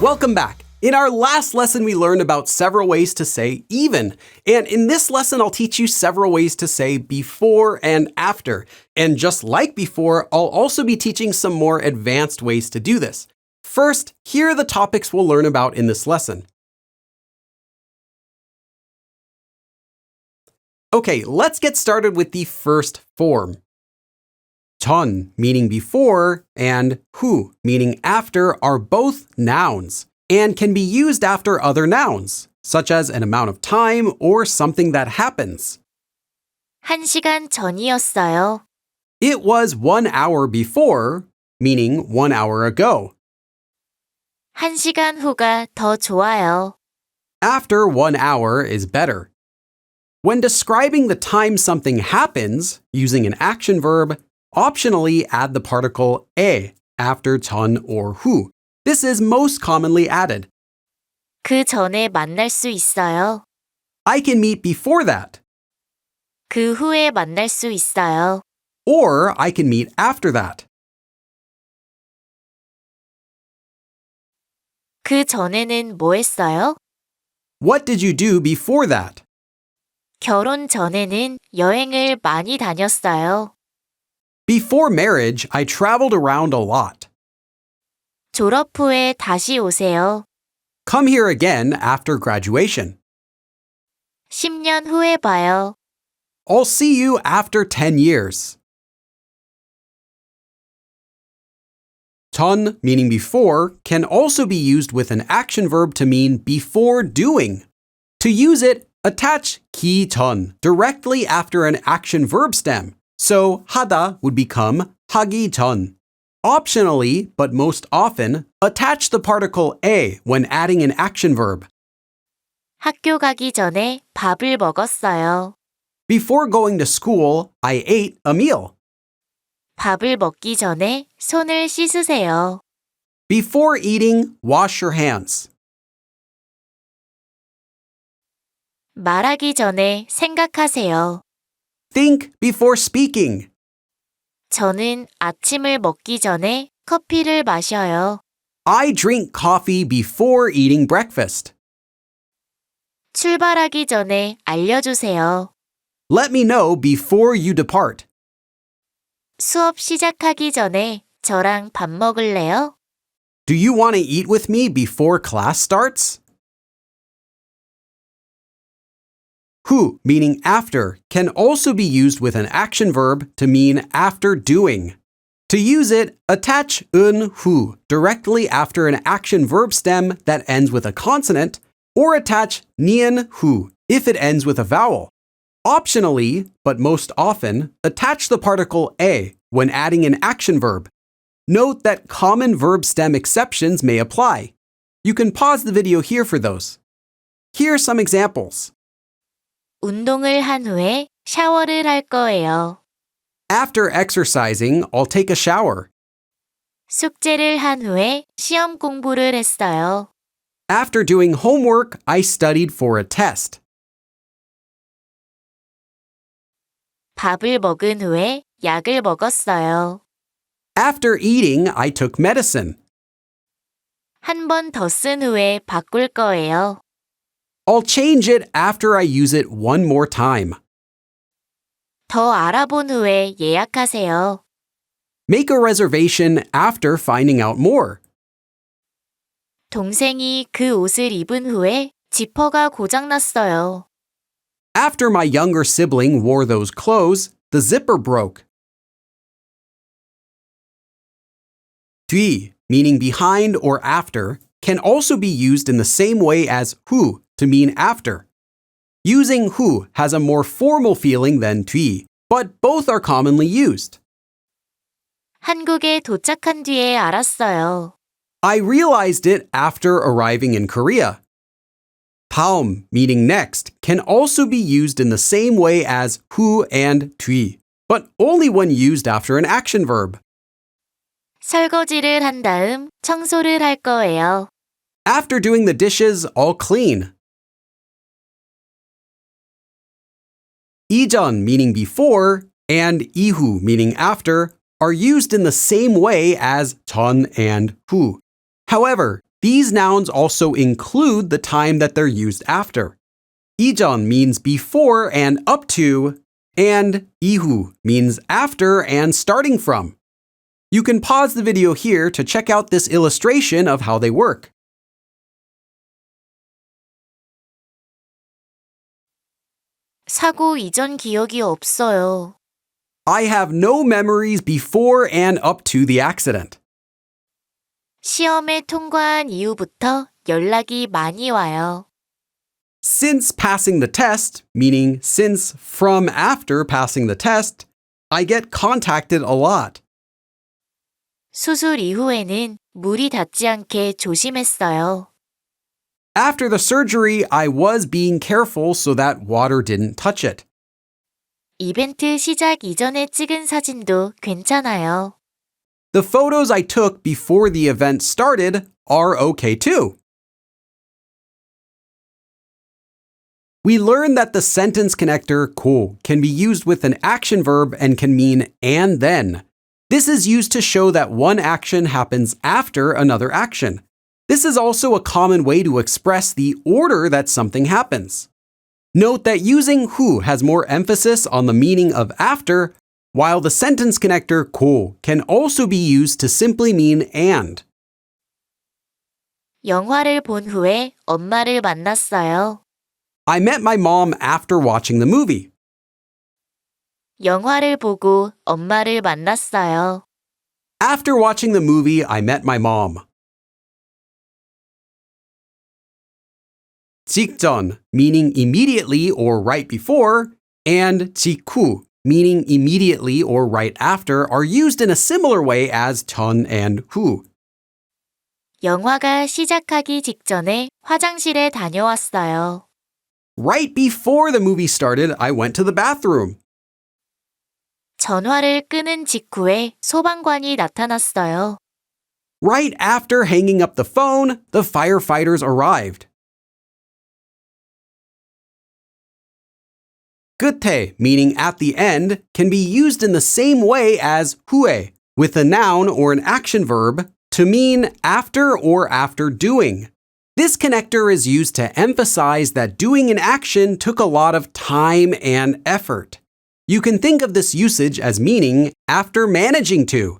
Welcome back. In our last lesson, we learned about several ways to say even. And in this lesson, I'll teach you several ways to say before and after. And just like before, I'll also be teaching some more advanced ways to do this. First, here are the topics we'll learn about in this lesson. Okay, let's get started with the first form. 전, meaning before, and 후, meaning after, are both nouns and can be used after other nouns, such as an amount of time or something that happens. 1시간 전이었어요. It was 1 hour before, meaning 1 hour ago. 1시간 후가 더 좋아요. After 1 hour is better. When describing the time something happens, using an action verb, optionally add the particle 에 after 전 or 후. This is most commonly added. 그 전에 만날 수 있어요. I can meet before that. 그 후에 만날 수 있어요. Or I can meet after that. 그 전에는 뭐 했어요? What did you do before that? 결혼 전에는 여행을 많이 다녔어요. Before marriage, I traveled around a lot. 졸업 후에 다시 오세요. Come here again after graduation. 10년 후에 봐요. I'll see you after 10 years. 전, meaning before, can also be used with an action verb to mean before doing. To use it, attach 기 전 directly after an action verb stem. So 하다 would become 하기 전. Optionally, but most often, attach the particle 에 when adding an action verb. 학교 가기 전에 밥을 먹었어요. Before going to school, I ate a meal. 밥을 먹기 전에 손을 씻으세요. Before eating, wash your hands. 말하기 전에 생각하세요. Think before speaking. 저는 아침을 먹기 전에 커피를 마셔요. I drink coffee before eating breakfast. 출발하기 전에 알려주세요. Let me know before you depart. 수업 시작하기 전에 저랑 밥 먹을래요? Do you want to eat with me before class starts? 후, meaning after, can also be used with an action verb to mean after doing. To use it, attach 은 후 directly after an action verb stem that ends with a consonant, or attach 니은 후 if it ends with a vowel. Optionally, but most often, attach the particle 에 when adding an action verb. Note that common verb stem exceptions may apply. You can pause the video here for those. Here are some examples. 운동을 한 후에 샤워를 할 거예요. After exercising, I'll take a shower. 숙제를 한 후에 시험 공부를 했어요. After doing homework, I studied for a test. 밥을 먹은 후에 약을 먹었어요. After eating, I took medicine. 한 번 더 쓴 후에 바꿀 거예요. I'll change it after I use it one more time. 더 알아본 후에 예약하세요. Make a reservation after finding out more. 동생이 그 옷을 입은 후에 지퍼가 고장났어요. After my younger sibling wore those clothes, the zipper broke. 뒤, meaning behind or after, can also be used in the same way as 후 to mean after. Using 후 has a more formal feeling than 뒤, but both are commonly used. 한국에 도착한 뒤에 알았어요. I realized it after arriving in Korea. 다음, meaning next, can also be used in the same way as 후 and 뒤, but only when used after an action verb. 설거지를 한 다음 청소를 할 거예요. After doing the dishes, I'll clean. 이전, meaning before, and 이후, meaning after, are used in the same way as 전 and 후. However, These nouns also include the time that they're used after. 이전 means before and up to, and 이후 means after and starting from. You can pause the video here to check out this illustration of how they work. 사고 이전 기억이 없어요. I have no memories before and up to the accident. 시험에 통과한 이후부터 연락이 많이 와요. Since passing the test, meaning since from after passing the test, I get contacted a lot. 수술 이후에는 물이 닿지 않게 조심했어요. After the surgery, I was being careful so that water didn't touch it. 이벤트 시작 이전에 찍은 사진도 괜찮아요. The photos I took before the event started are okay too. We learned that the sentence connector 고 can be used with an action verb and can mean and then. This is used to show that one action happens after another action. This is also a common way to express the order that something happens. Note that using 후 has more emphasis on the meaning of after, while the sentence connector 고 can also be used to simply mean and. 영화를 본 후에 엄마를 만났어요. I met my mom after watching the movie. 영화를 보고 엄마를 만났어요. After watching the movie, I met my mom. 직전, meaning immediately or right before, and 직후, meaning immediately or right after, are used in a similar way as 전 and 후. 영화가 시작하기 직전에 화장실에 다녀왔어요. Right before the movie started, I went to the bathroom. 전화를 끄는 직후에 소방관이 나타났어요. Right after hanging up the phone, the firefighters arrived. 끝에, meaning at the end, can be used in the same way as 후에, with a noun or an action verb, to mean after or after doing. This connector is used to emphasize that doing an action took a lot of time and effort. You can think of this usage as meaning after managing to.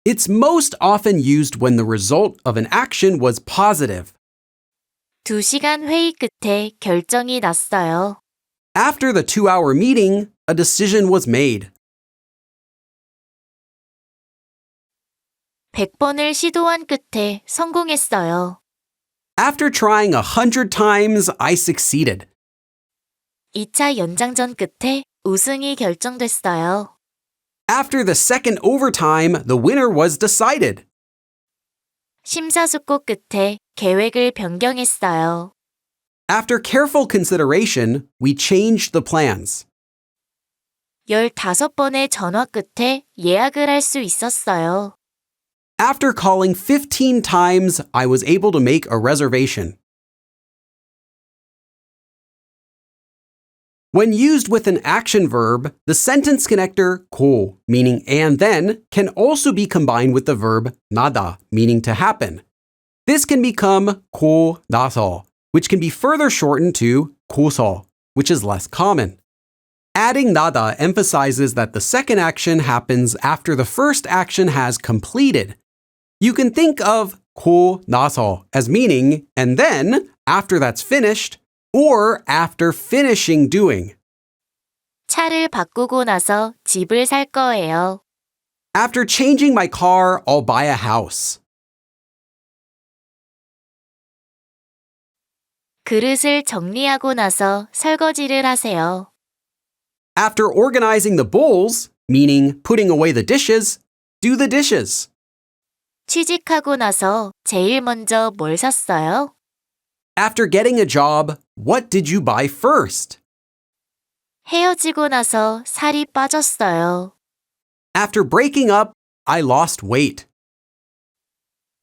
It's most often used when the result of an action was positive. 2시간 회의 끝에 결정이 났어요. After the 2-hour meeting, a decision was made. 100번을 시도한 끝에 성공했어요. After trying 100 times, I succeeded. 2차 연장전 끝에 우승이 결정됐어요. After the second overtime, the winner was decided. 심사숙고 끝에 계획을 변경했어요. After careful consideration, we changed the plans. 15번의 전화 끝에 예약을 할 수 있었어요. After calling 15 times, I was able to make a reservation. When used with an action verb, the sentence connector 고, meaning and then, can also be combined with the verb 나다, meaning to happen. This can become 고 나서, which can be further shortened to 고서, which is less common. Adding 나다 emphasizes that the second action happens after the first action has completed. You can think of 고 나서 as meaning and then, after that's finished, or after finishing doing. 차를 바꾸고 나서 집을 살 거예요. After changing my car, I'll buy a house. 그릇을 정리하고 나서 설거지를 하세요. After organizing the bowls, meaning putting away the dishes, do the dishes. 취직하고 나서 제일 먼저 뭘 샀어요? After getting a job, what did you buy first? 헤어지고 나서 살이 빠졌어요. After breaking up, I lost weight.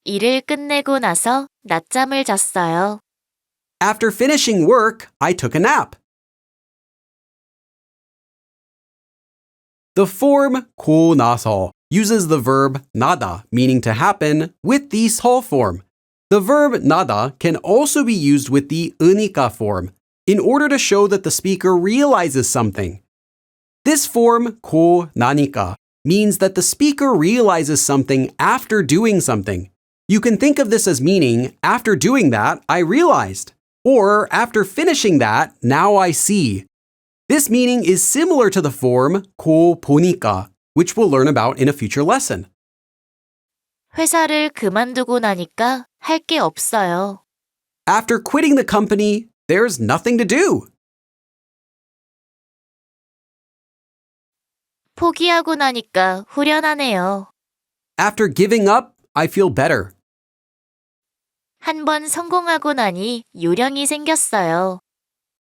일을 끝내고 나서 낮잠을 잤어요. After finishing work, I took a nap. The form 고 나서 uses the verb 나다, meaning to happen, with the 서 form. The verb nada can also be used with the 으니까 form in order to show that the speaker realizes something. This form, 고 나니까, means that the speaker realizes something after doing something. You can think of this as meaning, after doing that, I realized. Or, after finishing that, now I see. This meaning is similar to the form 고 보니까, which we'll learn about in a future lesson. 회사를 그만두고 나니까 할 게 없어요. After quitting the company, there's nothing to do. 포기하고 나니까 후련하네요. After giving up, I feel better. 한 번 성공하고 나니 요령이 생겼어요.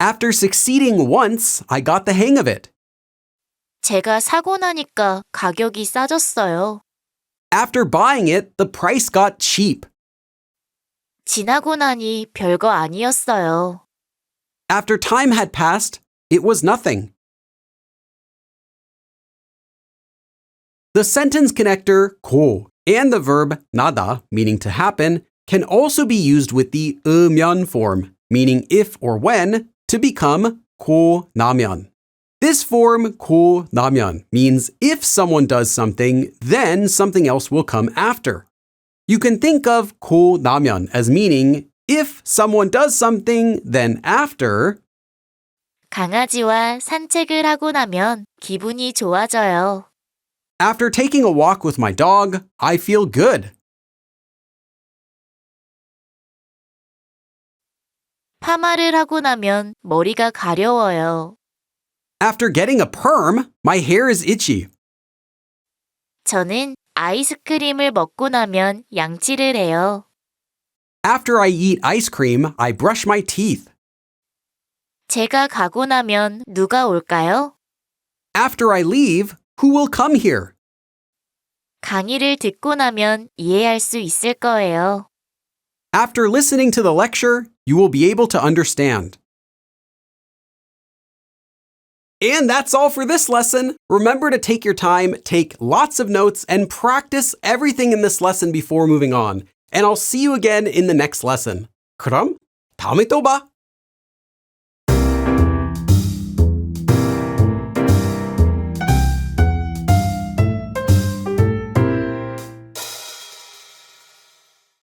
After succeeding once, I got the hang of it. 제가 사고 나니까 가격이 싸졌어요. After buying it, the price got cheap. 지나고 나니 별거 아니었어요. After time had passed, it was nothing. The sentence connector 고 and the verb nada, meaning to happen, can also be used with the 으면 form, meaning if or when, to become 고 나면. This form, 고 나면, means if someone does something, then something else will come after. You can think of 고 나면 as meaning if someone does something, then after. 강아지와 산책을 하고 나면 기분이 좋아져요. After taking a walk with my dog, I feel good. 파마를 하고 나면 머리가 가려워요. After getting a perm, my hair is itchy. 저는 아이스크림을 먹고 나면 양치를 해요. After I eat ice cream, I brush my teeth. 제가 가고 나면 누가 올까요? After I leave, who will come here? 강의를 듣고 나면 이해할 수 있을 거예요. After listening to the lecture, you will be able to understand. And that's all for this lesson. Remember to take your time, take lots of notes, and practice everything in this lesson before moving on. And I'll see you again in the next lesson. 그럼 다음에 또 봐.